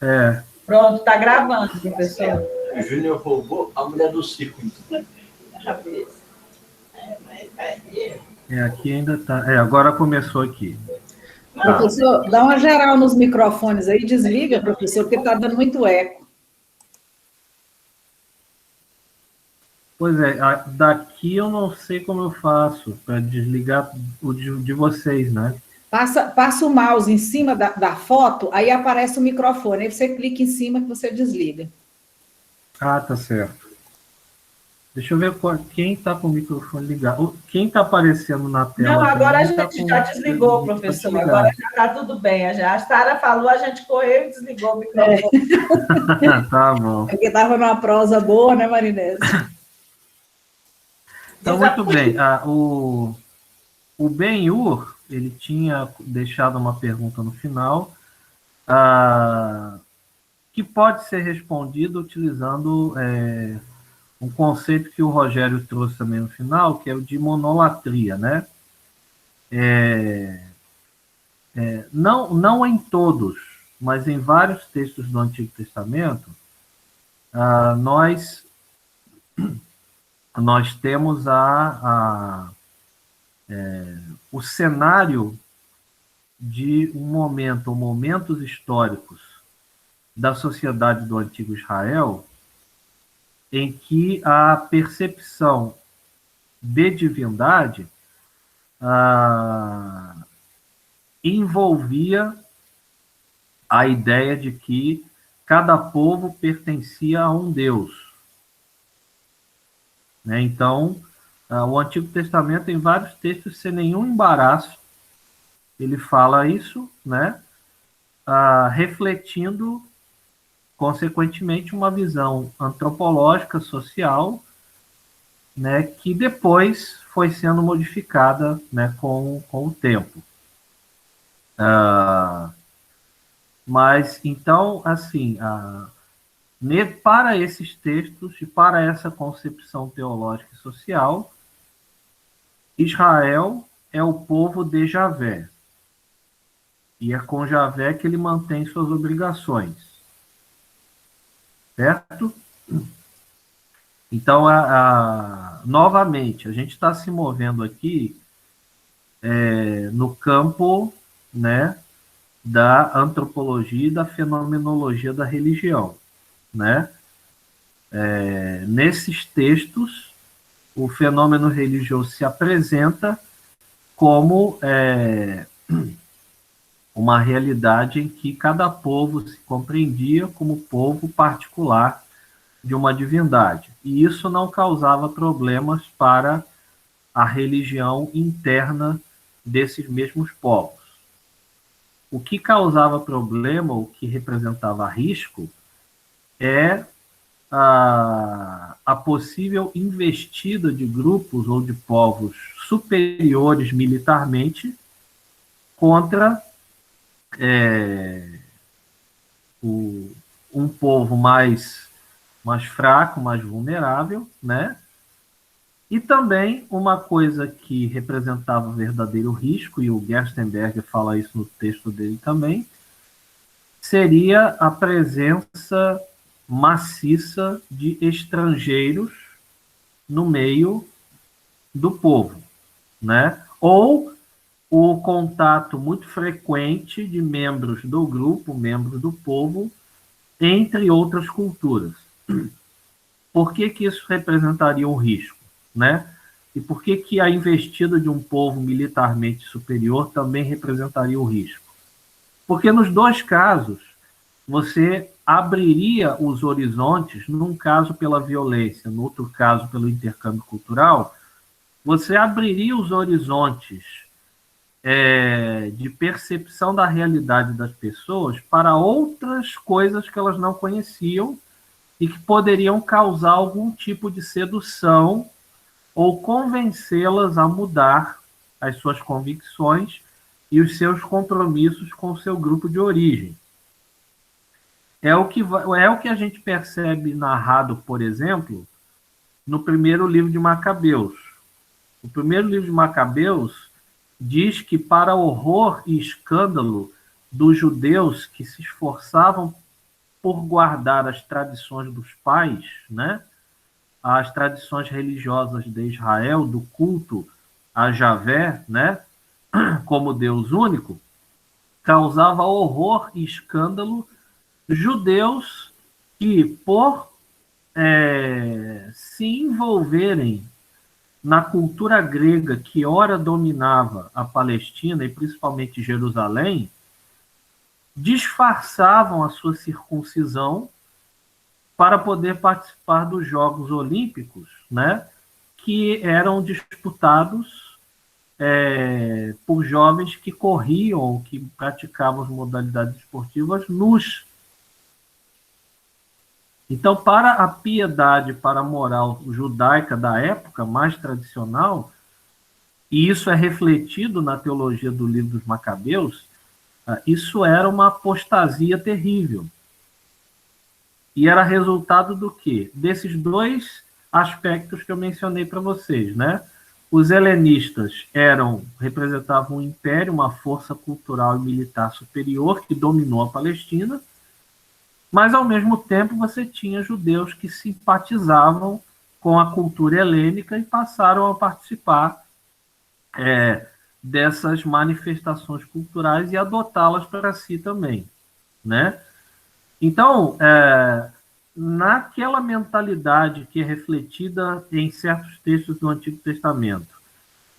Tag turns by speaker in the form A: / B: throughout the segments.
A: É,
B: Pronto, está gravando, professor.
C: O Júnior roubou a mulher do circo, então.
A: aqui ainda está. Agora começou aqui.
D: Professor, dá uma geral nos microfones aí, desliga, professor, porque está dando muito eco.
A: Pois é, daqui eu não sei como eu faço para desligar o de vocês, né?
D: Passa o mouse em cima da foto, aí aparece o microfone. Aí você clica em cima que você desliga.
A: Ah, tá certo. Deixa eu ver quem está com o microfone ligado. Quem está aparecendo na tela?
B: Não, agora a gente
A: tá
B: já desligou, professor. Agora já está tudo bem. A Sara falou, a gente correu e desligou o microfone.
A: Tá bom.
D: Porque estava numa prosa boa, né, Marinese?
A: Então, muito bem. O Ben-Hur, ele tinha deixado uma pergunta no final, que pode ser respondida utilizando um conceito que o Rogério trouxe também no final, que é o de monolatria, né? Não em todos, mas em vários textos do Antigo Testamento, nós temos o cenário de um momento, ou momentos históricos da sociedade do Antigo Israel, em que a percepção de divindade envolvia a ideia de que cada povo pertencia a um Deus. Né? Então, o Antigo Testamento, em vários textos, sem nenhum embaraço, ele fala isso, né? Refletindo, consequentemente, uma visão antropológica, social, né, que depois foi sendo modificada, né, com o tempo. Mas, então, assim, para esses textos e para essa concepção teológica e social, Israel é o povo de Javé. E é com Javé que ele mantém suas obrigações. Certo? Então, novamente, a gente está se movendo aqui no campo, né, da antropologia e da fenomenologia da religião. Né? Nesses textos, o fenômeno religioso se apresenta como uma realidade em que cada povo se compreendia como povo particular de uma divindade. E isso não causava problemas para a religião interna desses mesmos povos. O que causava problema, o que representava risco, é a possível investida de grupos ou de povos superiores militarmente contra um povo mais fraco, mais vulnerável, né? E também uma coisa que representava verdadeiro risco, e o Gerstenberger fala isso no texto dele também, seria a presença maciça de estrangeiros no meio do povo, né? Ou o contato muito frequente de membros do grupo, membros do povo, entre outras culturas. Por que isso representaria um risco, né? E por que a investida de um povo militarmente superior também representaria um risco? Porque nos dois casos, você abriria os horizontes, num caso pela violência, no outro caso pelo intercâmbio cultural, você abriria os horizontes de percepção da realidade das pessoas para outras coisas que elas não conheciam e que poderiam causar algum tipo de sedução ou convencê-las a mudar as suas convicções e os seus compromissos com o seu grupo de origem. É o que a gente percebe narrado, por exemplo, no primeiro livro de Macabeus. O primeiro livro de Macabeus diz que, para horror e escândalo dos judeus que se esforçavam por guardar as tradições dos pais, né? As tradições religiosas de Israel, do culto a Javé, né? Como Deus único, causava horror e escândalo judeus que, por se envolverem na cultura grega que ora dominava a Palestina e principalmente Jerusalém, disfarçavam a sua circuncisão para poder participar dos Jogos Olímpicos, né, que eram disputados por jovens que corriam, que praticavam as modalidades esportivas nus. Então, para a piedade, para a moral judaica da época, mais tradicional, e isso é refletido na teologia do livro dos Macabeus, isso era uma apostasia terrível. E era resultado do quê? Desses dois aspectos que eu mencionei para vocês, né? Os helenistas representavam um império, uma força cultural e militar superior que dominou a Palestina, mas, ao mesmo tempo, você tinha judeus que simpatizavam com a cultura helênica e passaram a participar dessas manifestações culturais e adotá-las para si também, né? Então, naquela mentalidade que é refletida em certos textos do Antigo Testamento,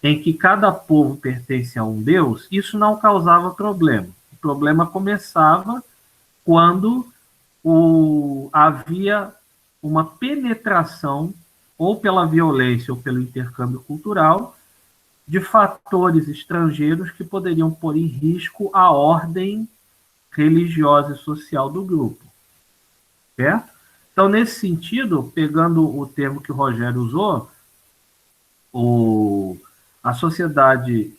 A: em que cada povo pertence a um Deus, isso não causava problema. O problema começava quando havia uma penetração, ou pela violência ou pelo intercâmbio cultural, de fatores estrangeiros que poderiam pôr em risco a ordem religiosa e social do grupo. Certo? Então, nesse sentido, pegando o termo que o Rogério usou, a sociedade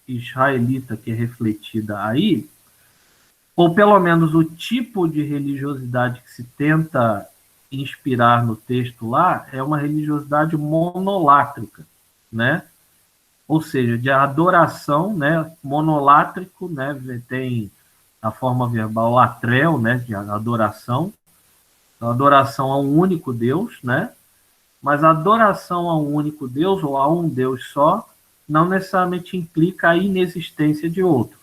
A: israelita que é refletida aí, ou pelo menos o tipo de religiosidade que se tenta inspirar no texto lá, é uma religiosidade monolátrica, né? Ou seja, de adoração, né? Monolátrico, né? Tem a forma verbal latrel, né? De adoração. Adoração a um único Deus, né? Mas a adoração a um único Deus, ou a um Deus só, não necessariamente implica a inexistência de outros.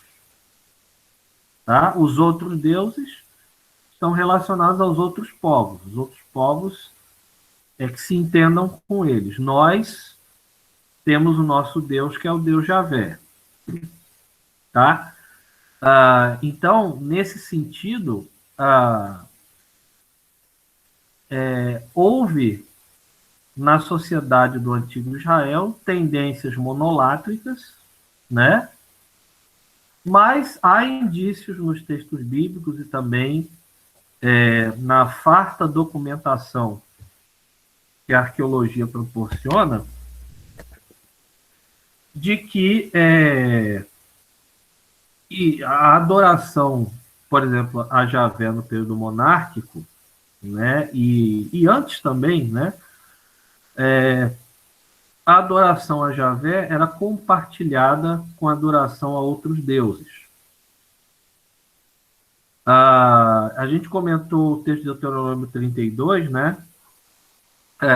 A: Tá? Os outros deuses estão relacionados aos outros povos. Os outros povos que se entendam com eles. Nós temos o nosso Deus, que é o Deus Javé. Tá? Então, nesse sentido, houve na sociedade do Antigo Israel tendências monolátricas, né? Mas há indícios nos textos bíblicos e também na farta documentação que a arqueologia proporciona de que a adoração, por exemplo, a Javé no período monárquico, né, e antes também, né, a adoração a Javé era compartilhada com a adoração a outros deuses. A gente comentou o texto de Deuteronômio 32, né?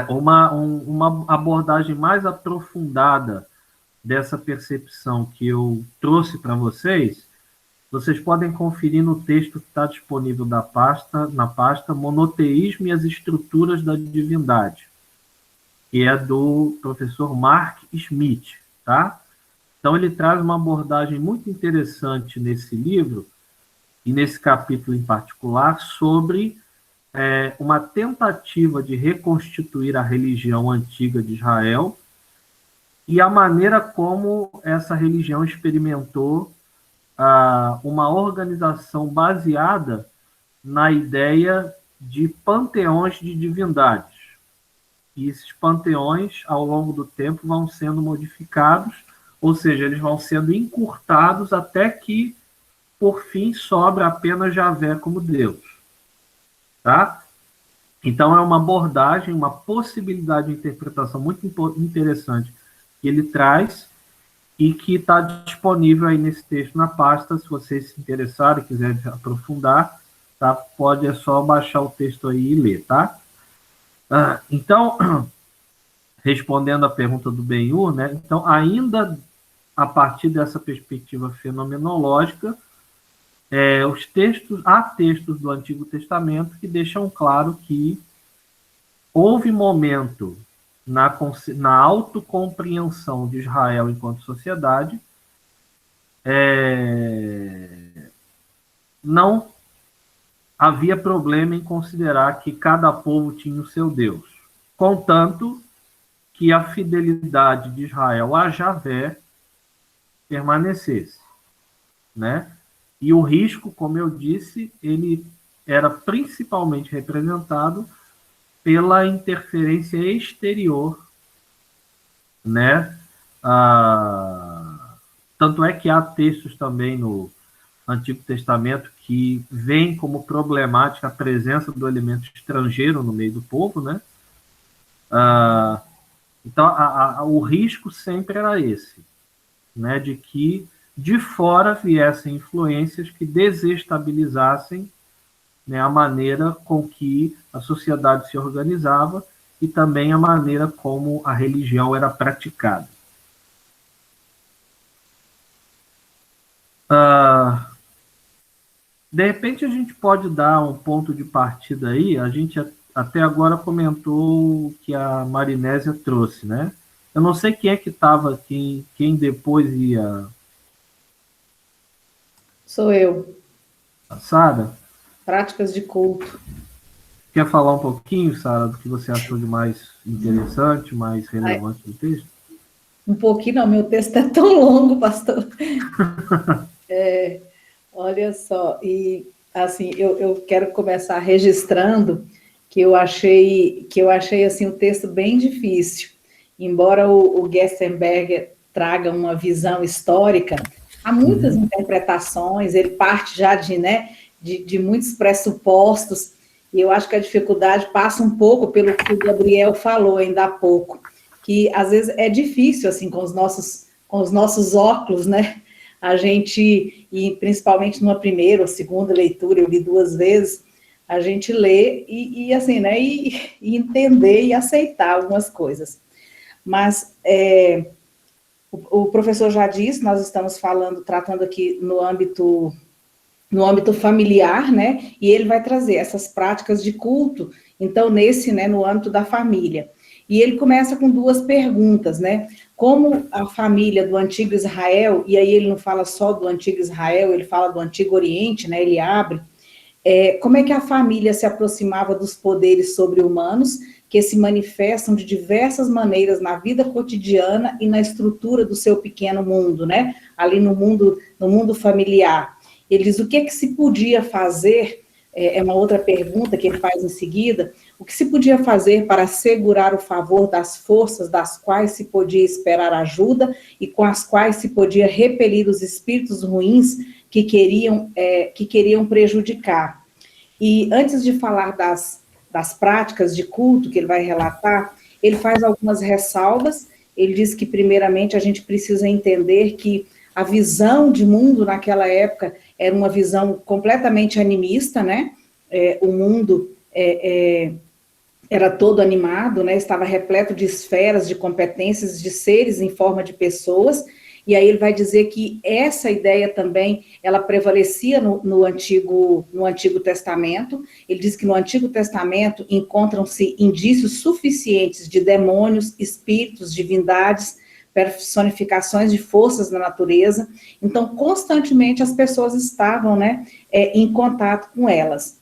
A: Uma abordagem mais aprofundada dessa percepção que eu trouxe para vocês, vocês podem conferir no texto que está disponível na pasta Monoteísmo e as Estruturas da Divindade, que é do professor Mark Smith, tá? Então, ele traz uma abordagem muito interessante nesse livro, e nesse capítulo em particular, sobre uma tentativa de reconstituir a religião antiga de Israel e a maneira como essa religião experimentou uma organização baseada na ideia de panteões de divindades. E esses panteões, ao longo do tempo, vão sendo modificados, ou seja, eles vão sendo encurtados até que, por fim, sobra apenas Javé como Deus. Tá? Então, é uma abordagem, uma possibilidade de interpretação muito interessante que ele traz e que está disponível aí nesse texto na pasta, se vocês se interessarem, quiserem aprofundar, tá? É só baixar o texto aí e ler, tá? Então, respondendo à pergunta do Benhur, né? Então, ainda a partir dessa perspectiva fenomenológica, há textos do Antigo Testamento que deixam claro que houve momento na autocompreensão de Israel enquanto sociedade, não havia problema em considerar que cada povo tinha o seu Deus, contanto que a fidelidade de Israel a Javé permanecesse, né? E o risco, como eu disse, ele era principalmente representado pela interferência exterior, né? Tanto é que há textos também no Antigo Testamento que veem como problemática a presença do elemento estrangeiro no meio do povo, né? Então, o risco sempre era esse, né? De que de fora viessem influências que desestabilizassem, né, a maneira com que a sociedade se organizava e também a maneira como a religião era praticada. De repente, a gente pode dar um ponto de partida aí. A gente até agora comentou o que a Marinésia trouxe, né? Eu não sei quem é que estava aqui, quem depois ia...
D: Sou eu.
A: Sara?
D: Práticas de culto.
A: Quer falar um pouquinho, Sara, do que você achou de mais interessante, mais relevante do texto?
D: Um pouquinho, não, meu texto é tão longo, pastor. Olha só, e assim, eu quero começar registrando que eu achei assim, o texto bem difícil. Embora o Gerstenberger traga uma visão histórica, há muitas interpretações, ele parte já de muitos pressupostos, e eu acho que a dificuldade passa um pouco pelo que o Gabriel falou ainda há pouco, que às vezes é difícil, assim, com os nossos óculos, né? A gente, e principalmente numa primeira ou segunda leitura, eu li 2 vezes, a gente lê e assim, né? E entender e aceitar algumas coisas. Mas o professor já disse, nós estamos tratando aqui no âmbito familiar, né? E ele vai trazer essas práticas de culto, então, no âmbito da família. E ele começa com 2 perguntas, né? Como a família do Antigo Israel, e aí ele não fala só do Antigo Israel, ele fala do Antigo Oriente, né? Ele abre. Como é que a família se aproximava dos poderes sobre-humanos que se manifestam de diversas maneiras na vida cotidiana e na estrutura do seu pequeno mundo, né? Ali no mundo familiar. Ele diz o que se podia fazer, é uma outra pergunta que ele faz em seguida, o que se podia fazer para assegurar o favor das forças das quais se podia esperar ajuda e com as quais se podia repelir os espíritos ruins que queriam prejudicar. E antes de falar das práticas de culto que ele vai relatar, ele faz algumas ressalvas. Ele diz que, primeiramente, a gente precisa entender que a visão de mundo naquela época era uma visão completamente animista, né? O mundo era todo animado, né? Estava repleto de esferas, de competências, de seres em forma de pessoas, e aí ele vai dizer que essa ideia também, ela prevalecia no Antigo Testamento. Ele diz que no Antigo Testamento encontram-se indícios suficientes de demônios, espíritos, divindades, personificações de forças da natureza. Então, constantemente as pessoas estavam, né, em contato com elas.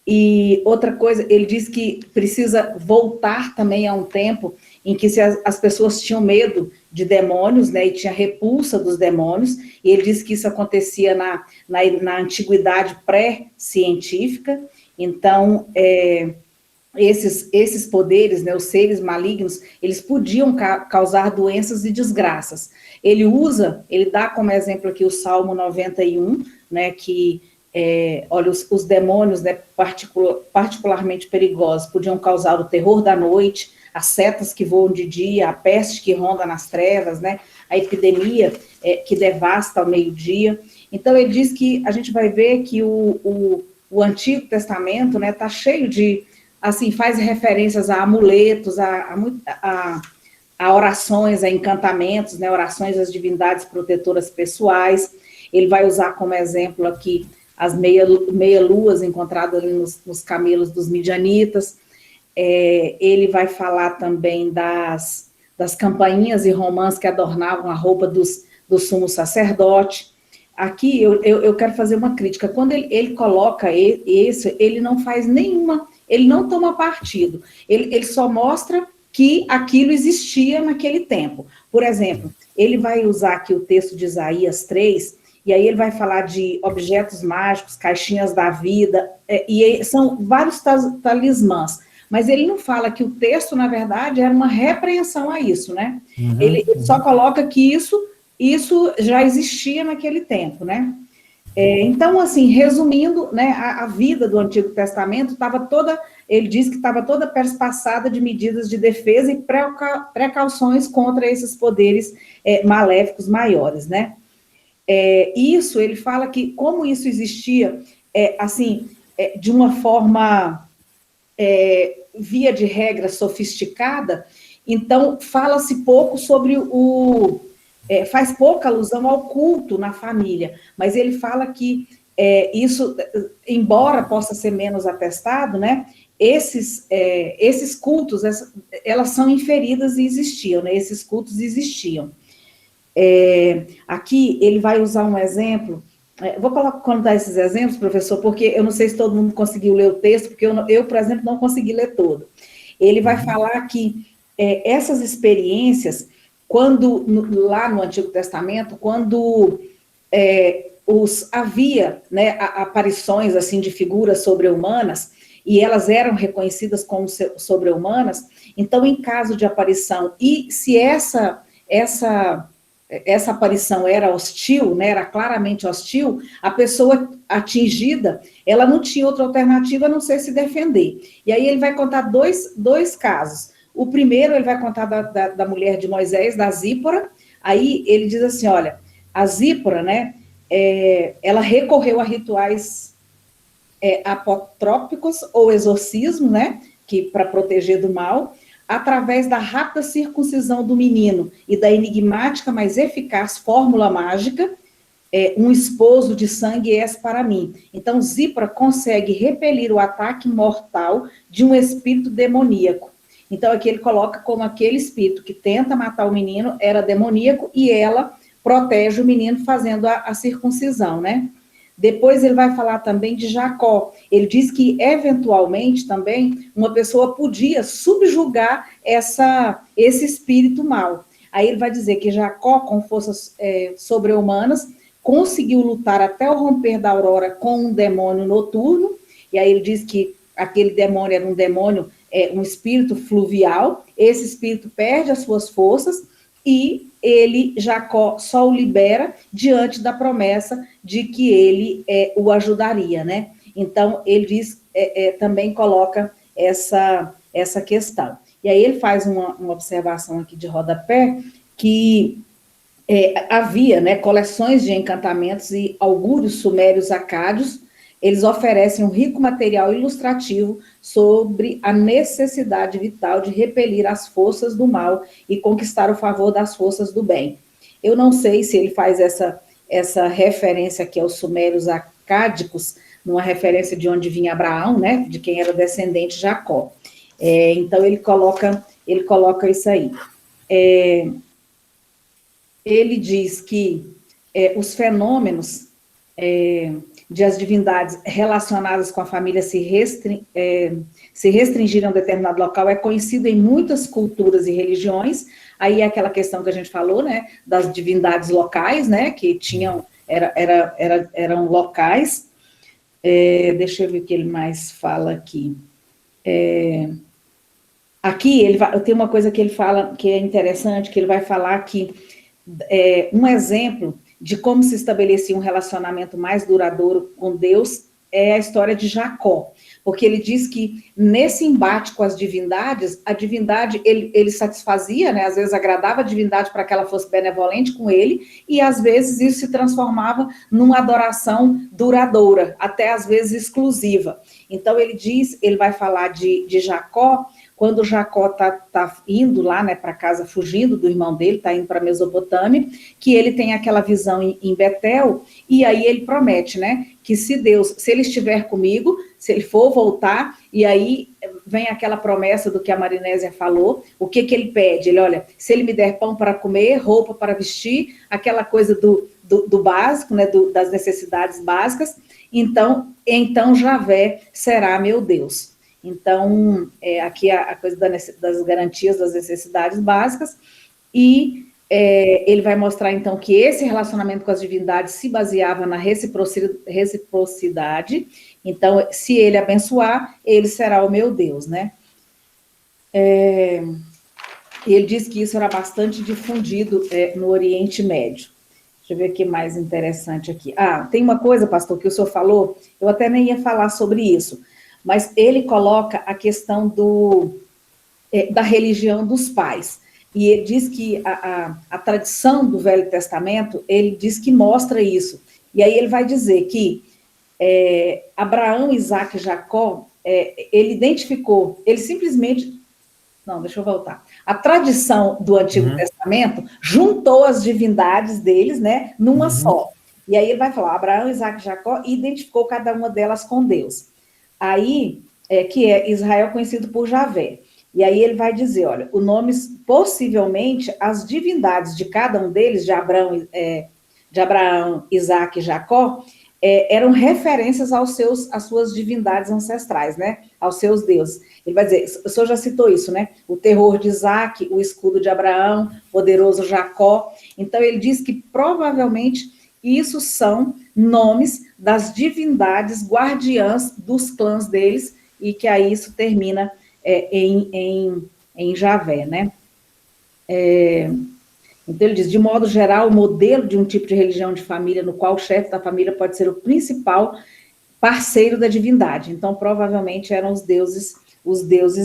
D: E outra coisa, ele diz que precisa voltar também a um tempo em que as pessoas tinham medo de demônios, né, e tinha repulsa dos demônios, e ele diz que isso acontecia na antiguidade pré-científica. Então, esses poderes, né, os seres malignos, eles podiam causar doenças e desgraças. Ele dá como exemplo aqui o Salmo 91, né, que, olha, os demônios, né, particularmente perigosos, podiam causar o terror da noite, as setas que voam de dia, a peste que ronda nas trevas, né, a epidemia que devasta ao meio-dia. Então, ele diz que a gente vai ver que o o Antigo Testamento, né, está cheio de, assim, faz referências a amuletos, a orações, a encantamentos, né, orações às divindades protetoras pessoais. Ele vai usar como exemplo aqui as meia-luas encontradas ali nos camelos dos midianitas. Ele vai falar também das campainhas e romãs que adornavam a roupa do sumo sacerdote. Aqui eu quero fazer uma crítica. Quando ele coloca isso, ele não faz nenhuma, ele não toma partido, ele só mostra que aquilo existia naquele tempo. Por exemplo, ele vai usar aqui o texto de Isaías 3, e aí ele vai falar de objetos mágicos, caixinhas da vida, e são vários talismãs, mas ele não fala que o texto, na verdade, era uma repreensão a isso, né? Ele só coloca que isso já existia naquele tempo, né? Então, assim, resumindo, né, a vida do Antigo Testamento estava toda, ele diz que estava toda perspassada de medidas de defesa e precauções contra esses poderes maléficos maiores, né? Isso, ele fala que, como isso existia, assim, de uma forma, via de regra, sofisticada, então, fala-se pouco sobre faz pouca alusão ao culto na família, mas ele fala que isso, embora possa ser menos atestado, né, esses cultos, elas são inferidas e existiam, né, esses cultos existiam. Aqui ele vai usar um exemplo, vou contar esses exemplos, professor, porque eu não sei se todo mundo conseguiu ler o texto, porque eu, por exemplo, não consegui ler todo. Ele vai falar que essas experiências, quando, lá no Antigo Testamento, quando havia, né, aparições assim, de figuras sobre-humanas, e elas eram reconhecidas como sobre-humanas, então, em caso de aparição, e se essa aparição era hostil, né, era claramente hostil, a pessoa atingida, ela não tinha outra alternativa a não ser se defender. E aí ele vai contar dois casos. O primeiro, ele vai contar da mulher de Moisés, da Zípora. Aí ele diz assim, olha, a Zípora, né, ela recorreu a rituais apotrópicos ou exorcismo, né, para proteger do mal, através da rápida circuncisão do menino e da enigmática, mas eficaz fórmula mágica, um esposo de sangue és para mim. Então, Zípora consegue repelir o ataque mortal de um espírito demoníaco. Então, aqui ele coloca como aquele espírito que tenta matar o menino era demoníaco e ela protege o menino fazendo a circuncisão, né? Depois ele vai falar também de Jacó. Ele diz que, eventualmente, também, uma pessoa podia subjugar esse espírito mau. Aí ele vai dizer que Jacó, com forças sobre-humanas, conseguiu lutar até o romper da aurora com um demônio noturno, e aí ele diz que aquele demônio era um demônio, um espírito fluvial, esse espírito perde as suas forças, e Jacó, só o libera diante da promessa de que ele o ajudaria, né? Então, ele diz, também coloca essa questão. E aí ele faz uma observação aqui de rodapé, que havia, né, coleções de encantamentos e augúrios sumérios acádios. Eles oferecem um rico material ilustrativo sobre a necessidade vital de repelir as forças do mal e conquistar o favor das forças do bem. Eu não sei se ele faz essa referência aqui aos sumérios acádicos, numa referência de onde vinha Abraão, né, de quem era descendente de Jacó. Então, ele coloca isso aí. Ele diz que os fenômenos de as divindades relacionadas com a família se restringirem a um determinado local é conhecido em muitas culturas e religiões. Aí é aquela questão que a gente falou, né, das divindades locais, né, que eram locais. Deixa eu ver o que ele mais fala aqui. Aqui tem uma coisa que ele fala que é interessante, que ele vai falar que um exemplo de como se estabelecia um relacionamento mais duradouro com Deus é a história de Jacó. porque ele diz que nesse embate com as divindades, a divindade, ele satisfazia, né, às vezes agradava a divindade para que ela fosse benevolente com ele, e às vezes isso se transformava numa adoração duradoura, até às vezes exclusiva. Então ele vai falar de Jacó, quando Jacó tá indo lá, né, para casa, fugindo do irmão dele, está indo para a Mesopotâmia, que ele tem aquela visão em Betel, e aí ele promete, né, que se ele estiver comigo, se ele for voltar, e aí vem aquela promessa do que a Marinésia falou, o que ele pede? Ele, olha, se ele me der pão para comer, roupa para vestir, aquela coisa do básico, né, das necessidades básicas, então Javé será meu Deus. Então, aqui a coisa das garantias das necessidades básicas, e ele vai mostrar, então, que esse relacionamento com as divindades se baseava na reciprocidade. Então, se ele abençoar, ele será o meu Deus, né? Ele diz que isso era bastante difundido no Oriente Médio. Deixa eu ver o que mais interessante aqui. Tem uma coisa, pastor, que o senhor falou, eu até nem ia falar sobre isso, mas ele coloca a questão da religião dos pais. E ele diz que a tradição do Velho Testamento, ele diz que mostra isso. E aí ele vai dizer que Abraão, Isaac e Jacó, ele identificou, ele simplesmente... Não, deixa eu voltar. A tradição do Antigo Testamento juntou as divindades deles, né, numa só. E aí ele vai falar, Abraão, Isaac e Jacó, e identificou cada uma delas com Deus. Aí, que é Israel conhecido por Javé. E aí ele vai dizer, olha, o nome, possivelmente, as divindades de cada um deles, de Abraão, Isaac e Jacó, eram referências às suas divindades ancestrais, né? Aos seus deuses. Ele vai dizer, o senhor já citou isso, né? O terror de Isaac, o escudo de Abraão, poderoso Jacó. Então, ele diz que, provavelmente, isso são nomes das divindades guardiãs dos clãs deles, e que aí isso termina em Javé, né? Então, ele diz, de modo geral, o modelo de um tipo de religião de família, no qual o chefe da família pode ser o principal parceiro da divindade. Então, provavelmente, eram os deuses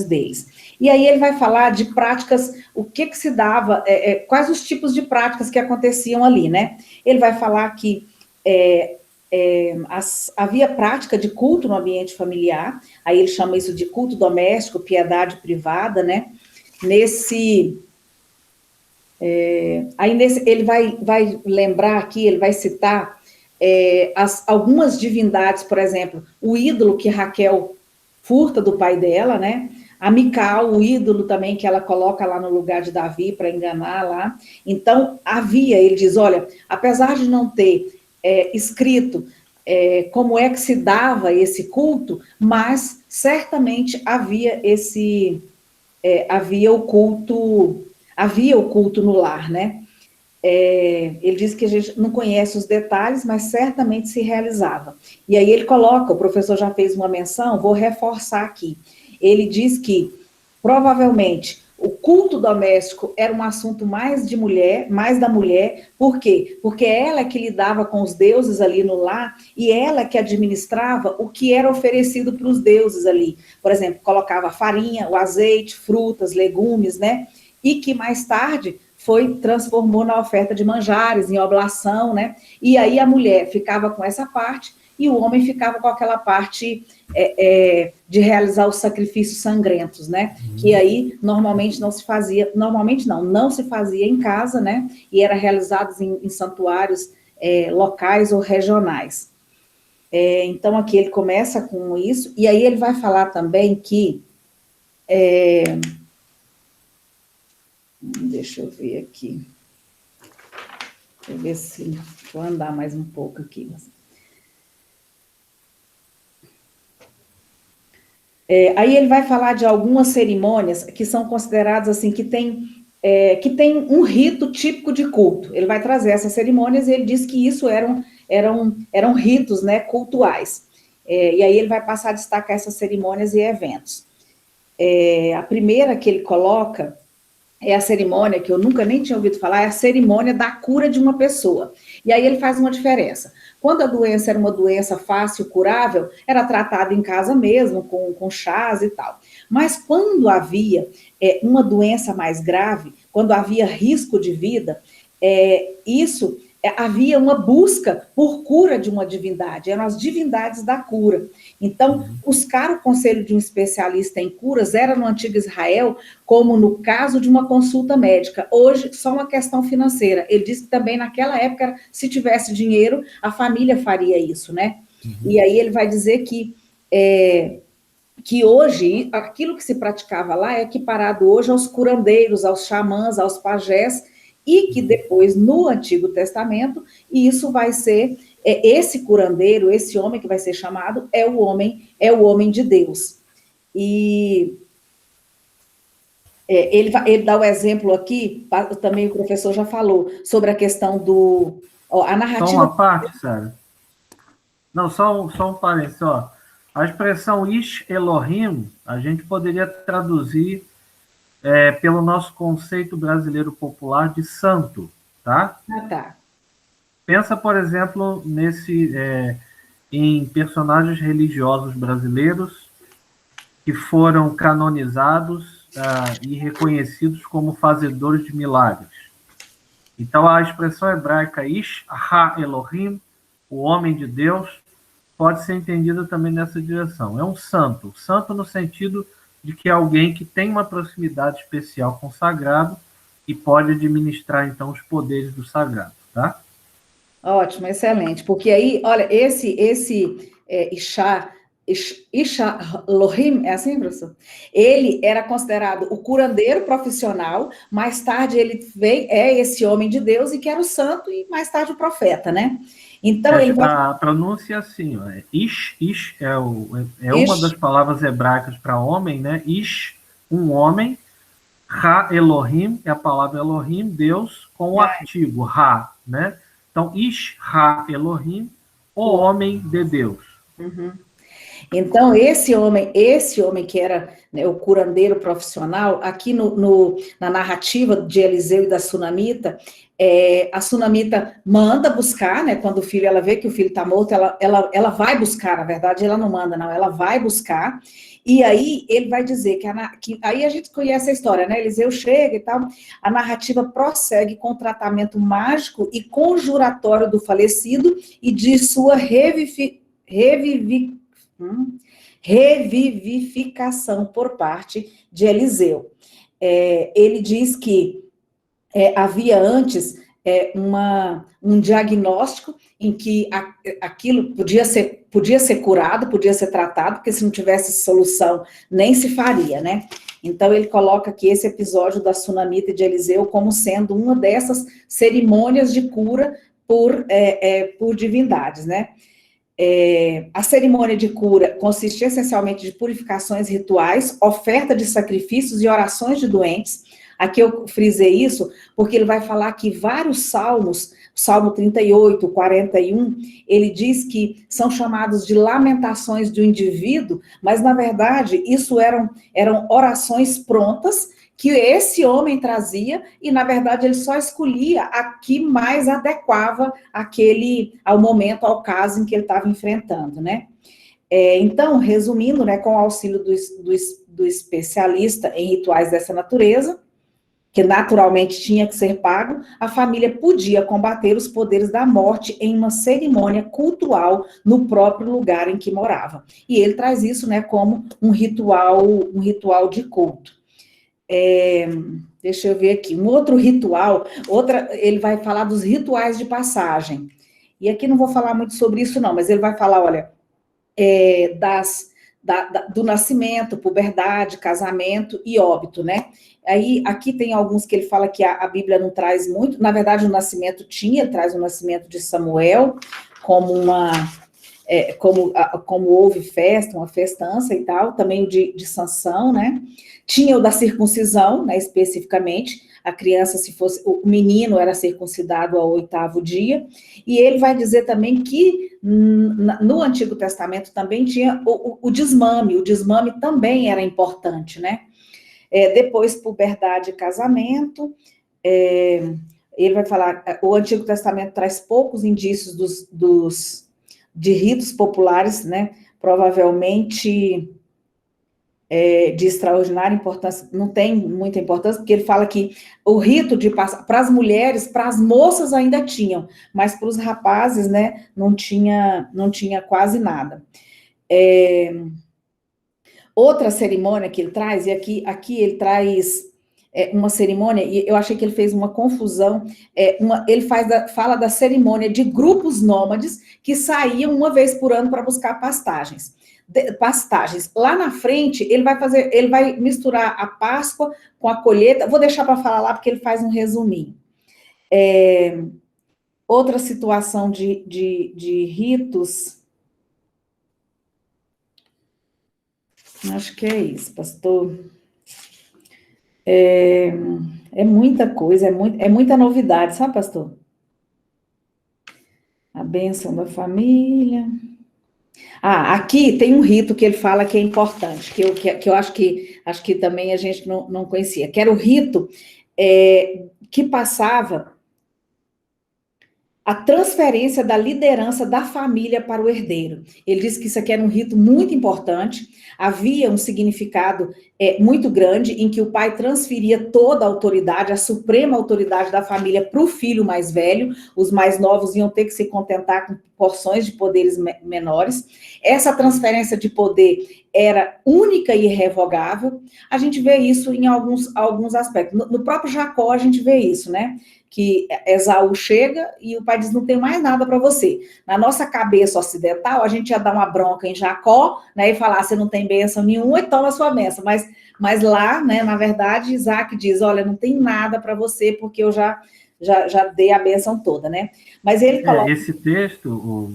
D: deles. E aí ele vai falar de práticas, o que se dava, quais os tipos de práticas que aconteciam ali, né? Ele vai falar que havia prática de culto no ambiente familiar, aí ele chama isso de culto doméstico, piedade privada, né? Ele vai lembrar aqui, ele vai citar algumas divindades, por exemplo, o ídolo que Raquel furta do pai dela, né? A Mical, o ídolo também que ela coloca lá no lugar de Davi para enganar lá. Então, ele diz, olha, apesar de não ter escrito como é que se dava esse culto, mas certamente havia o culto no lar, né? Ele diz que a gente não conhece os detalhes, mas certamente se realizava. E aí ele coloca, o professor já fez uma menção, vou reforçar aqui. Ele diz que, provavelmente, o culto doméstico era um assunto mais da mulher. Por quê? Porque ela é que lidava com os deuses ali no lar, e ela que administrava o que era oferecido para os deuses ali. Por exemplo, colocava a farinha, o azeite, frutas, legumes, né? E que mais tarde transformou na oferta de manjares, em oblação, né? E aí a mulher ficava com essa parte e o homem ficava com aquela parte de realizar os sacrifícios sangrentos, né? Que aí normalmente não se fazia em casa, né? E era realizado em santuários locais ou regionais. Então aqui ele começa com isso, e aí ele vai falar também que deixa eu ver aqui. Deixa eu ver se vou andar mais um pouco aqui. Aí ele vai falar de algumas cerimônias que são consideradas assim, que tem um rito típico de culto. Ele vai trazer essas cerimônias e ele diz que isso eram ritos, né, cultuais. E aí ele vai passar a destacar essas cerimônias e eventos. A primeira que ele coloca é a cerimônia, que eu nunca nem tinha ouvido falar, é a cerimônia da cura de uma pessoa. E aí ele faz uma diferença. Quando a doença era uma doença fácil, curável, era tratada em casa mesmo, com chás e tal. Mas quando havia uma doença mais grave, quando havia risco de vida, havia uma busca por cura de uma divindade, eram as divindades da cura. Então, buscar o conselho de um especialista em curas era no antigo Israel, como no caso de uma consulta médica. Hoje, só uma questão financeira. Ele disse que também naquela época, se tivesse dinheiro, a família faria isso, né? E aí ele vai dizer que hoje, aquilo que se praticava lá é equiparado hoje aos curandeiros, aos xamãs, aos pajés, e que depois, no Antigo Testamento, isso vai ser, esse curandeiro, esse homem que vai ser chamado, é o homem de Deus. E ele dá o exemplo aqui, também o professor já falou, sobre a questão a narrativa...
A: Só uma parte, Sara. Não, só um parênteses, ó. A expressão Ish Elohim, a gente poderia traduzir pelo nosso conceito brasileiro popular de santo, tá?
D: Ah, tá.
A: Pensa, por exemplo, em personagens religiosos brasileiros que foram canonizados e reconhecidos como fazedores de milagres. Então, a expressão hebraica Ish Ha-Elohim, o homem de Deus, pode ser entendida também nessa direção. É um santo no sentido de que é alguém que tem uma proximidade especial com o sagrado e pode administrar, então, os poderes do sagrado, tá?
D: Ótimo, excelente. Porque aí, olha, esse Isha Elohim, é assim, professor? Ele era considerado o curandeiro profissional, mais tarde ele veio, esse homem de Deus, e que era o santo, e mais tarde o profeta, né? Então,
A: a pronúncia é assim, ó, Ish uma das palavras hebraicas para homem, né? Ish, um homem, Ha Elohim, é a palavra Elohim, Deus, com o artigo Ha, né? Então, Ish Ha Elohim, o homem de Deus.
D: Uhum. Então, esse homem que era, né, o curandeiro profissional, aqui na narrativa de Eliseu e da Sunamita, a Sunamita manda buscar, né, quando ela vê que o filho está morto, ela vai buscar, na verdade, ela não manda, não, ela vai buscar, e aí ele vai dizer que aí a gente conhece a história, né, Eliseu chega e tal, a narrativa prossegue com o tratamento mágico e conjuratório do falecido e de sua revivificação por parte de Eliseu. Ele diz que havia antes um diagnóstico em que aquilo podia ser curado, podia ser tratado, porque se não tivesse solução, nem se faria, né? Então, ele coloca aqui esse episódio da Sunamita e de Eliseu como sendo uma dessas cerimônias de cura por divindades, né? A cerimônia de cura consistia essencialmente de purificações rituais, oferta de sacrifícios e orações de doentes. Aqui eu frisei isso porque ele vai falar que vários salmos, Salmo 38, 41, ele diz que são chamados de lamentações do indivíduo, mas na verdade isso eram orações prontas que esse homem trazia, e na verdade ele só escolhia a que mais adequava ao momento, ao caso em que ele estava enfrentando, né? Então, resumindo, né, com o auxílio do especialista em rituais dessa natureza, que naturalmente tinha que ser pago, a família podia combater os poderes da morte em uma cerimônia cultual no próprio lugar em que morava. E ele traz isso, né, como um ritual de culto. Deixa eu ver aqui, um outro ritual, ele vai falar dos rituais de passagem, e aqui não vou falar muito sobre isso não, mas ele vai falar, olha, do nascimento, puberdade, casamento e óbito, né? Aí, aqui tem alguns que ele fala que a Bíblia não traz muito, na verdade o nascimento traz o nascimento de Samuel, como houve festa, uma festança e tal, também o de Sansão, né? Tinha o da circuncisão, né, especificamente, a criança, o menino era circuncidado ao 8º dia, e ele vai dizer também que no Antigo Testamento também tinha o desmame também era importante, né? Depois, puberdade e casamento. Ele vai falar, o Antigo Testamento traz poucos indícios de ritos populares, né? Provavelmente de extraordinária importância, não tem muita importância, porque ele fala que o rito de passar, para as mulheres, para as moças ainda tinham, mas para os rapazes, né, não tinha quase nada. Outra cerimônia que ele traz, e aqui ele traz uma cerimônia, e eu achei que ele fez uma confusão, ele fala da cerimônia de grupos nômades que saíam uma vez por ano para buscar pastagens. Lá na frente, ele vai misturar a Páscoa com a colheita, vou deixar para falar lá, porque ele faz um resuminho. Outra situação de ritos, acho que é isso, pastor. É muita coisa, é muita novidade, sabe, pastor? A bênção da família. Aqui tem um rito que ele fala que é importante, que eu acho que também a gente não conhecia, que era o rito que passava a transferência da liderança da família para o herdeiro. Ele disse que isso aqui era um rito muito importante, havia um significado muito grande, em que o pai transferia toda a autoridade, a suprema autoridade da família para o filho mais velho, os mais novos iam ter que se contentar com porções de poderes menores. Essa transferência de poder era única e irrevogável. A gente vê isso em alguns aspectos. No próprio Jacó a gente vê isso, né? Que Esaú chega e o pai diz, não tem mais nada para você. Na nossa cabeça ocidental, a gente ia dar uma bronca em Jacó, né, e falar, você não tem bênção nenhuma, e toma a sua bênção. Mas lá, né, na verdade, Isaac diz, olha, não tem nada para você, porque eu já dei a bênção toda, né? Mas ele coloca...
A: Esse texto,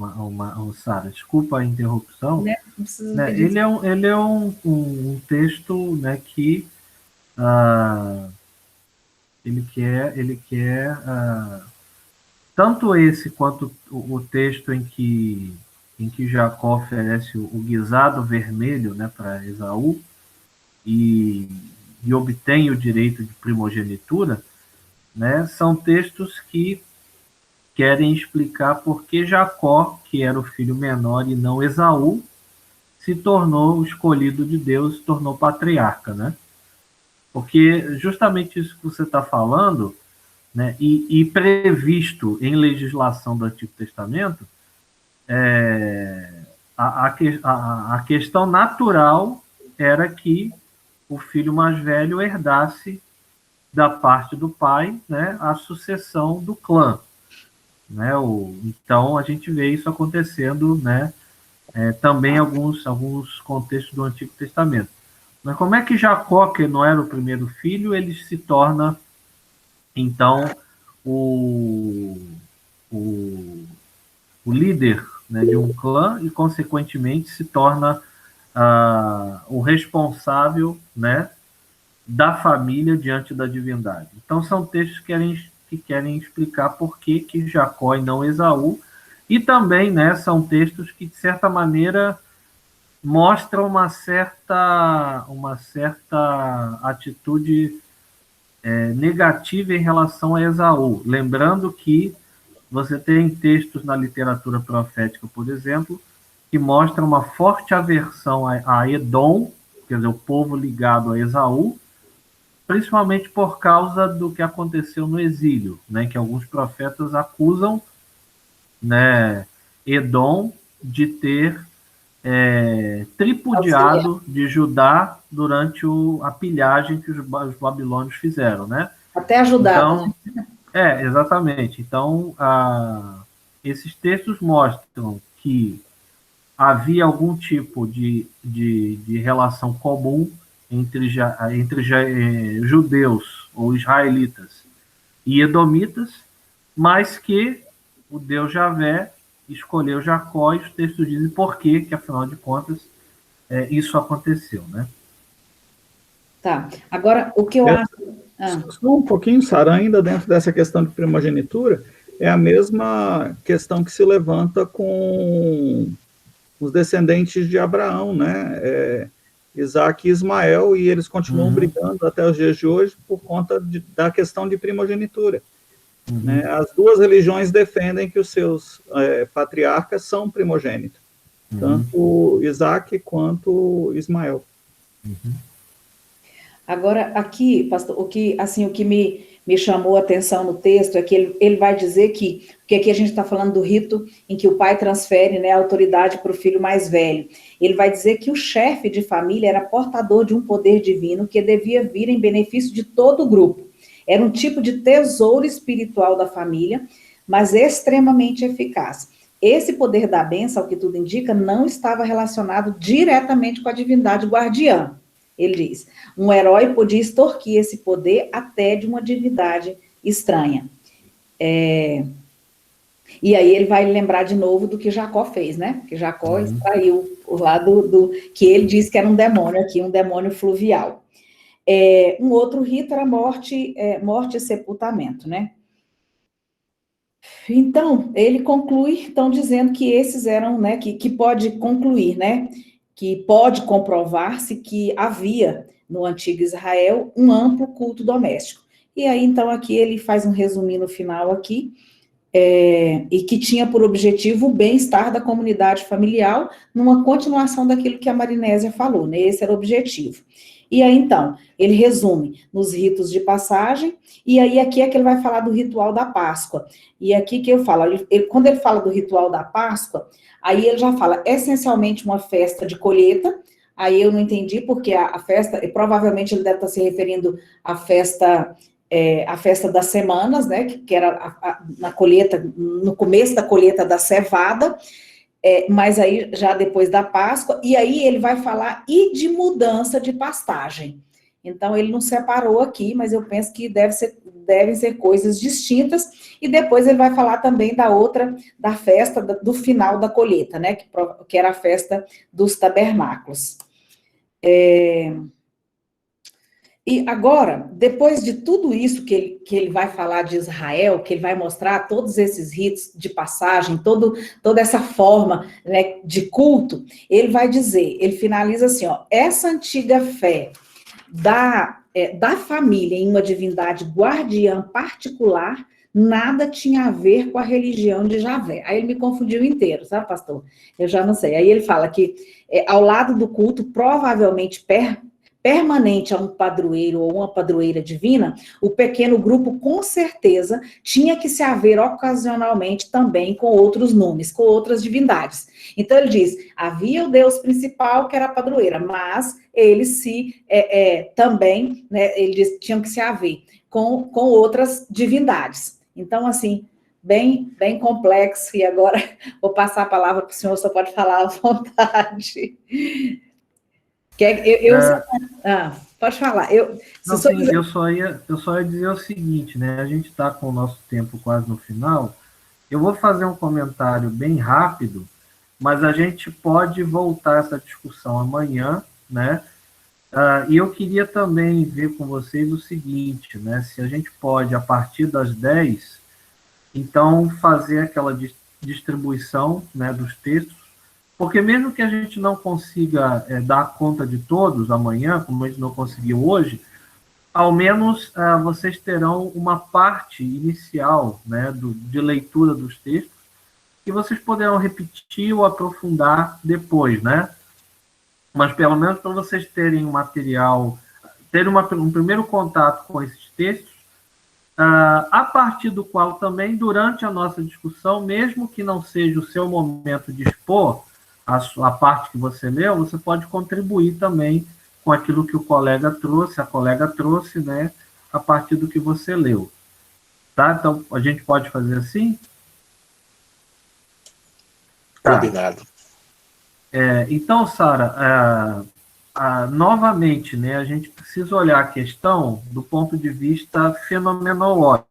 A: Sara, desculpa a interrupção, né, ele é um texto, né, que... Ele quer tanto esse quanto o texto em que Jacó oferece o guisado vermelho, né, para Esaú e obtém o direito de primogenitura, né, são textos que querem explicar por que Jacó, que era o filho menor e não Esaú, se tornou o escolhido de Deus, se tornou patriarca, né? Porque justamente isso que você está falando, né, e previsto em legislação do Antigo Testamento, a questão natural era que o filho mais velho herdasse da parte do pai, né, a sucessão do clã. Né, então a gente vê isso acontecendo, né, também em alguns contextos do Antigo Testamento. Mas como é que Jacó, que não era o primeiro filho, ele se torna, então, o líder, né, de um clã e, consequentemente, se torna o responsável, né, da família diante da divindade? Então, são textos que querem explicar por que Jacó e não Esaú, e também, né, são textos que, de certa maneira, mostra uma certa atitude negativa em relação a Esaú. Lembrando que você tem textos na literatura profética, por exemplo, que mostram uma forte aversão a Edom, quer dizer, o povo ligado a Esaú, principalmente por causa do que aconteceu no exílio, né, que alguns profetas acusam, né, Edom de ter tripudiado de Judá durante a pilhagem que os babilônios fizeram, né?
D: Até ajudar.
A: Então, exatamente. Então, esses textos mostram que havia algum tipo de relação comum entre judeus ou israelitas e edomitas, mas que o Deus Javé escolheu Jacó, e os textos dizem por quê, que afinal de contas isso aconteceu, né?
D: Tá. Agora, o que eu acho...
E: Só um pouquinho, Sara, ainda dentro dessa questão de primogenitura, é a mesma questão que se levanta com os descendentes de Abraão, né? Isaac e Ismael, e eles continuam brigando até os dias de hoje por conta da questão de primogenitura. Né? As duas religiões defendem que os seus patriarcas são primogênitos, tanto Isaac quanto Ismael.
D: Agora, aqui, pastor, o que me chamou a atenção no texto é que ele vai dizer que aqui a gente está falando do rito em que o pai transfere, né, a autoridade para o filho mais velho. Ele vai dizer que o chefe de família era portador de um poder divino que devia vir em benefício de todo o grupo. Era um tipo de tesouro espiritual da família, mas extremamente eficaz. Esse poder da bênção, ao que tudo indica, não estava relacionado diretamente com a divindade guardiã. Ele diz, um herói podia extorquir esse poder até de uma divindade estranha. E aí ele vai lembrar de novo do que Jacó fez, né? Que Jacó extraiu o lado que ele disse que era um demônio aqui, um demônio fluvial. Um outro rito era morte e sepultamento, né? Então, ele conclui, dizendo que esses eram, né, que pode concluir, né, que pode comprovar-se que havia no antigo Israel um amplo culto doméstico. E aí, então, aqui ele faz um resuminho no final aqui, e que tinha por objetivo o bem-estar da comunidade familiar, numa continuação daquilo que a Marinésia falou, né, esse era o objetivo. E aí, então, ele resume nos ritos de passagem, e aí aqui é que ele vai falar do ritual da Páscoa. E aqui que eu falo, quando ele fala do ritual da Páscoa, aí ele já fala essencialmente uma festa de colheita, aí eu não entendi porque a festa, provavelmente ele deve estar se referindo à festa das semanas, né, que era na colheita, no começo da colheita da cevada, mas aí já depois da Páscoa, e aí ele vai falar e de mudança de pastagem. Então, ele não separou aqui, mas eu penso que devem ser coisas distintas, e depois ele vai falar também da festa do final da colheita, né, que era a festa dos tabernáculos. E agora, depois de tudo isso que ele vai falar de Israel, que ele vai mostrar todos esses ritos de passagem, toda essa forma, né, de culto, ele vai dizer, ele finaliza assim, ó, essa antiga fé da família em uma divindade guardiã particular, nada tinha a ver com a religião de Javé. Aí ele me confundiu inteiro, sabe, pastor? Eu já não sei. Aí ele fala que ao lado do culto, provavelmente permanente a um padroeiro ou uma padroeira divina, o pequeno grupo, com certeza, tinha que se haver ocasionalmente também com outros nomes, com outras divindades. Então, ele diz, havia o Deus principal, que era a padroeira, mas eles também, né, ele diz, tinham que se haver com outras divindades. Então, assim, bem complexo, e agora vou passar a palavra para o senhor, só pode falar à vontade. Pode falar. Eu
A: só ia dizer o seguinte, né? A gente está com o nosso tempo quase no final. Eu vou fazer um comentário bem rápido, mas a gente pode voltar essa discussão amanhã, né? E eu queria também ver com vocês o seguinte, né? Se a gente pode, a partir das 10, então, fazer aquela distribuição, né, dos textos, porque mesmo que a gente não consiga dar conta de todos amanhã, como a gente não conseguiu hoje, ao menos vocês terão uma parte inicial, né, de leitura dos textos, que vocês poderão repetir ou aprofundar depois, né? Mas pelo menos para vocês terem um material, terem um primeiro contato com esses textos, a partir do qual também, durante a nossa discussão, mesmo que não seja o seu momento de expor a parte que você leu, você pode contribuir também com aquilo que a colega trouxe, né, a partir do que você leu. Tá? Então, a gente pode fazer assim?
C: Tá. Combinado.
A: Então, Sara, novamente, né, a gente precisa olhar a questão do ponto de vista fenomenológico,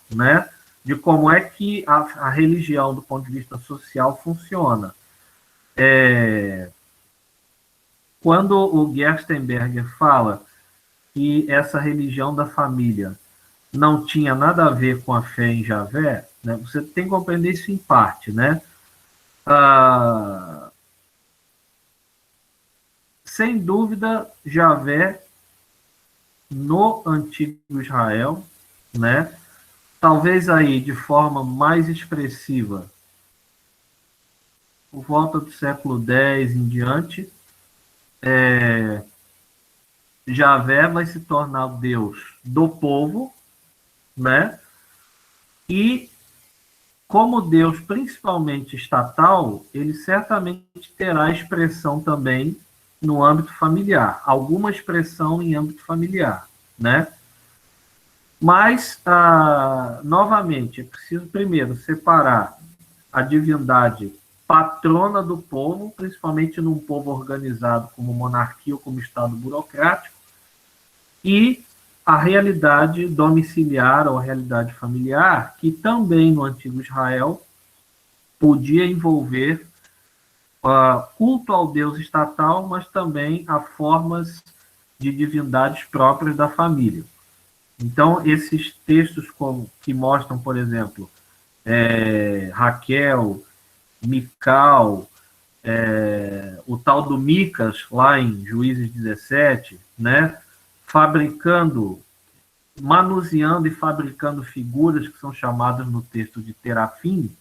A: né, de como é que a religião, do ponto de vista social, funciona. Quando o Gerstenberger fala que essa religião da família não tinha nada a ver com a fé em Javé, né, você tem que compreender isso em parte, né? sem dúvida, Javé, no antigo Israel, né? Talvez aí de forma mais expressiva, por volta do século X em diante, Javé vai se tornar o Deus do povo, né? E como Deus principalmente estatal, ele certamente terá expressão também no âmbito familiar, alguma expressão em âmbito familiar, né? Mas, novamente, é preciso primeiro separar a divindade patrona do povo, principalmente num povo organizado como monarquia ou como Estado burocrático, e a realidade domiciliar ou a realidade familiar, que também no antigo Israel podia envolver culto ao Deus estatal, mas também a formas de divindades próprias da família. Então, esses textos que mostram, por exemplo, Raquel, Mical, o tal do Micas, lá em Juízes 17, né, manuseando e fabricando figuras que são chamadas no texto de terafim,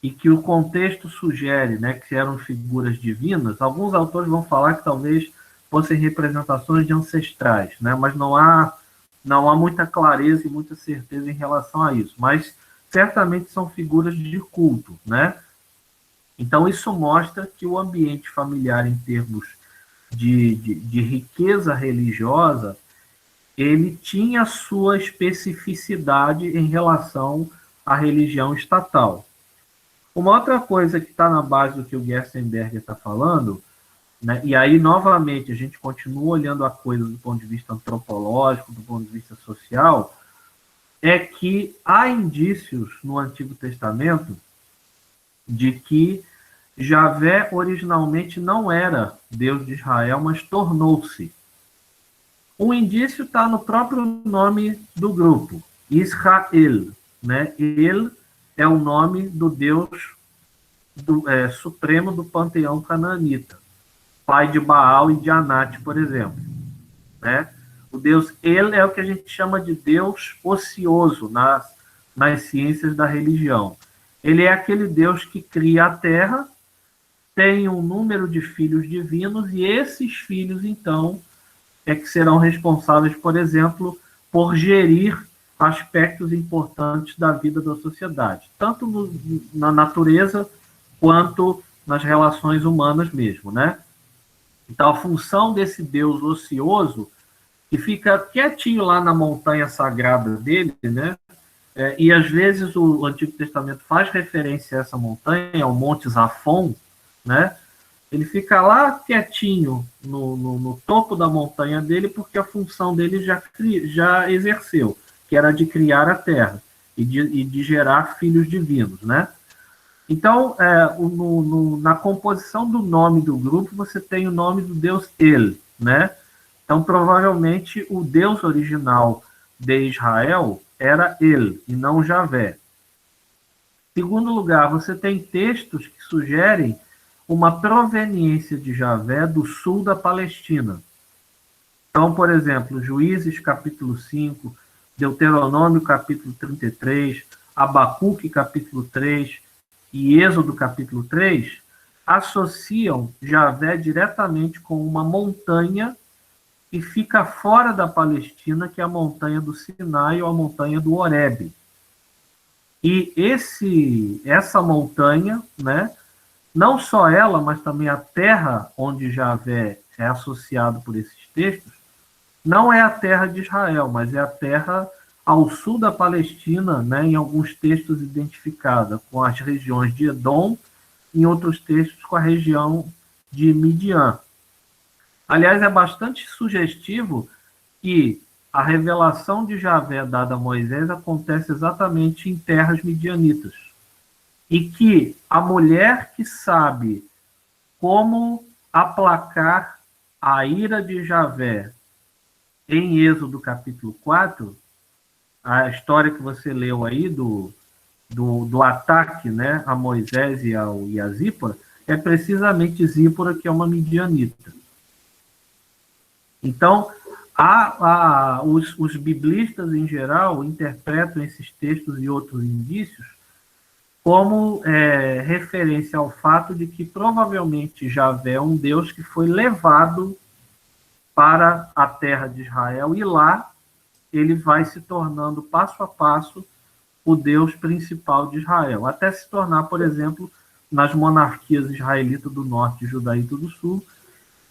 A: e que o contexto sugere, né, que eram figuras divinas. Alguns autores vão falar que talvez fossem representações de ancestrais, né, mas não há muita clareza e muita certeza em relação a isso. Mas certamente são figuras de culto, né? Então isso mostra que o ambiente familiar, em termos de riqueza religiosa, ele tinha sua especificidade em relação à religião estatal. Uma outra coisa que está na base do que o Gerstenberger está falando, né, e aí, novamente, a gente continua olhando a coisa do ponto de vista antropológico, do ponto de vista social, é que há indícios no Antigo Testamento de que Javé originalmente não era Deus de Israel, mas tornou-se. Um indício está no próprio nome do grupo, Israel, né? El é o nome do Deus supremo do panteão canaanita, pai de Baal e de Anate, por exemplo, né? O Deus El é o que a gente chama de Deus ocioso nas ciências da religião. Ele é aquele Deus que cria a terra, tem um número de filhos divinos, e esses filhos, então, que serão responsáveis, por exemplo, por gerir aspectos importantes da vida da sociedade, tanto na natureza quanto nas relações humanas mesmo, né? Então, a função desse Deus ocioso, que fica quietinho lá na montanha sagrada dele, né? E às vezes o Antigo Testamento faz referência a essa montanha, ao Monte Zafon, né? Ele fica lá quietinho no topo da montanha dele, porque a função dele já exerceu, que era de criar a terra e de gerar filhos divinos, né? Então, na composição do nome do grupo, você tem o nome do Deus El, né? Então, provavelmente, o Deus original de Israel era El, e não Javé. Em segundo lugar, você tem textos que sugerem uma proveniência de Javé do sul da Palestina. Então, por exemplo, Juízes capítulo 5, Deuteronômio capítulo 33, Abacuque capítulo 3 e Êxodo capítulo 3 associam Javé diretamente com uma montanha que fica fora da Palestina, que é a montanha do Sinai ou a montanha do Horebe. E essa montanha, né, não só ela, mas também a terra onde Javé é associado por esses textos, não é a terra de Israel, mas é a terra ao sul da Palestina, né, em alguns textos identificada com as regiões de Edom, em outros textos com a região de Midian. Aliás, é bastante sugestivo que a revelação de Javé dada a Moisés acontece exatamente em terras midianitas. E que a mulher que sabe como aplacar a ira de Javé em Êxodo capítulo 4, a história que você leu aí do ataque, né, a Moisés e a Zípora, é precisamente Zípora, que é uma midianita. Então, os biblistas, em geral, interpretam esses textos e outros indícios como referência ao fato de que provavelmente Javé é um Deus que foi levado para a terra de Israel, e lá ele vai se tornando, passo a passo, o Deus principal de Israel, até se tornar, por exemplo, nas monarquias israelitas do norte e judaíta do sul,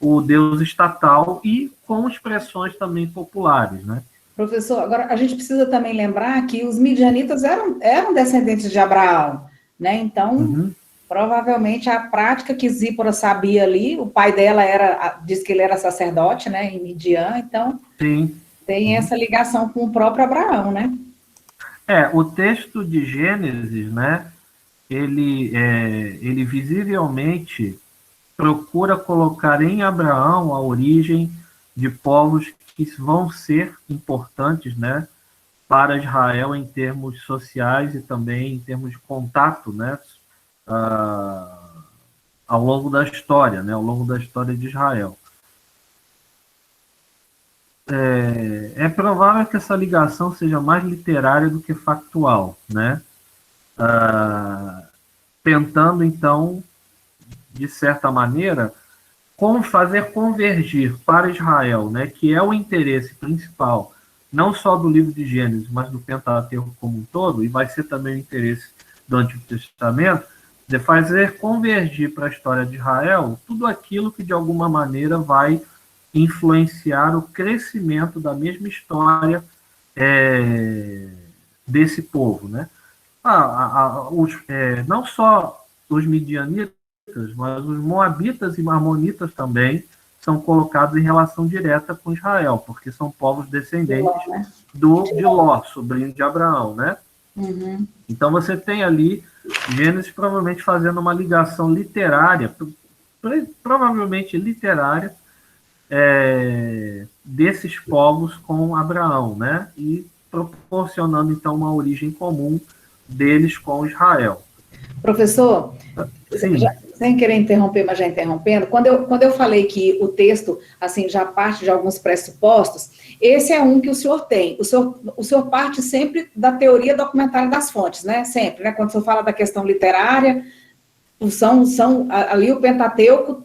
A: o Deus estatal e com expressões também populares, né?
D: Professor, agora a gente precisa também lembrar que os midianitas eram descendentes de Abraão, né? Então, provavelmente a prática que Zípora sabia ali, o pai dela diz que ele era sacerdote, né, em Midian, então
A: Sim.
D: Tem essa ligação com o próprio Abraão, né?
A: O texto de Gênesis, né, ele visivelmente procura colocar em Abraão a origem de povos que vão ser importantes, né, para Israel em termos sociais e também em termos de contato, né, ao longo da história, né, ao longo da história de Israel. É provável que essa ligação seja mais literária do que factual, né? Tentando, então, de certa maneira, fazer convergir para Israel, né, que é o interesse principal, não só do livro de Gênesis, mas do Pentateuco como um todo, e vai ser também o interesse do Antigo Testamento, de fazer convergir para a história de Israel tudo aquilo que, de alguma maneira, vai influenciar o crescimento da mesma história desse povo, né? Não só os midianitas, mas os moabitas e amonitas também são colocados em relação direta com Israel, porque são povos descendentes de Ló, sobrinho de Abraão, né?
D: Uhum.
A: Então você tem ali Gênesis provavelmente fazendo uma ligação literária, provavelmente literária, desses povos com Abraão, né? E proporcionando, então, uma origem comum deles com Israel.
D: Professor,
A: Sim.
D: Sem querer interromper, mas já interrompendo, quando eu falei que o texto, assim, já parte de alguns pressupostos, esse é um que o senhor tem. O senhor parte sempre da teoria documentária das fontes, né? Sempre, né? Quando o senhor fala da questão literária, ali o Pentateuco,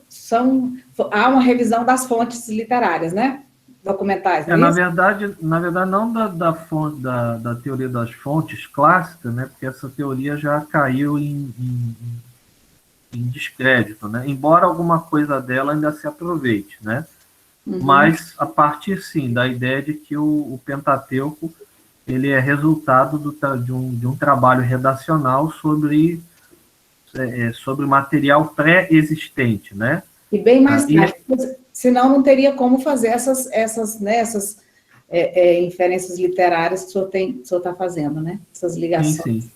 D: há uma revisão das fontes literárias, né? Documentais, não é
A: Na
D: isso?
A: verdade, não da teoria das fontes clássica, né? Porque essa teoria já caiu em descrédito, né? Embora alguma coisa dela ainda se aproveite, né? Mas a partir, sim, da ideia de que o Pentateuco ele é resultado de um trabalho redacional sobre material pré-existente, né?
D: E bem mais tarde, senão não teria como fazer essas inferências literárias que o senhor está fazendo, né? Essas ligações.
A: Sim, sim.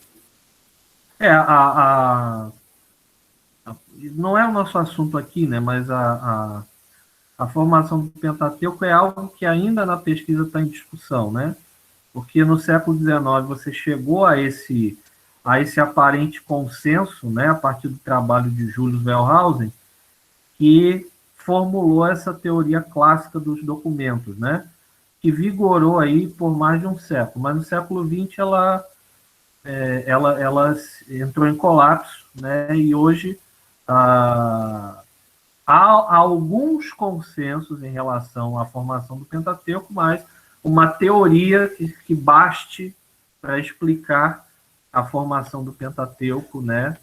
A: Não é o nosso assunto aqui, né? Mas a formação do Pentateuco é algo que ainda na pesquisa está em discussão, né? Porque no século XIX você chegou a esse aparente consenso, né? A partir do trabalho de Julius Wellhausen, que formulou essa teoria clássica dos documentos, né? Que vigorou aí por mais de um século, mas no século XX ela entrou em colapso, né? E hoje há alguns consensos em relação à formação do Pentateuco, mas uma teoria que baste para explicar a formação do Pentateuco, né,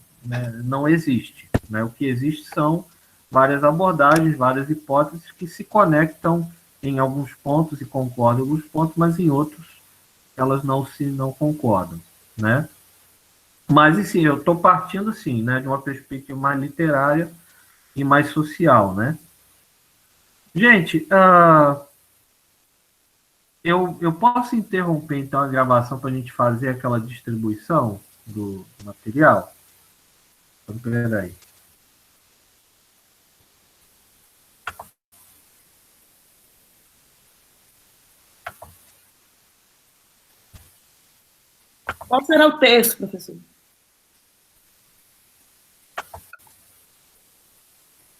A: não existe, né? O que existe são várias abordagens, várias hipóteses que se conectam em alguns pontos e concordam em alguns pontos, mas em outros elas não concordam, né? Mas, assim, eu estou partindo, sim, né, de uma perspectiva mais literária e mais social, né? Gente, eu posso interromper, então, a gravação para a gente fazer aquela distribuição do material? Então, peraí.
B: Qual será o texto, professor?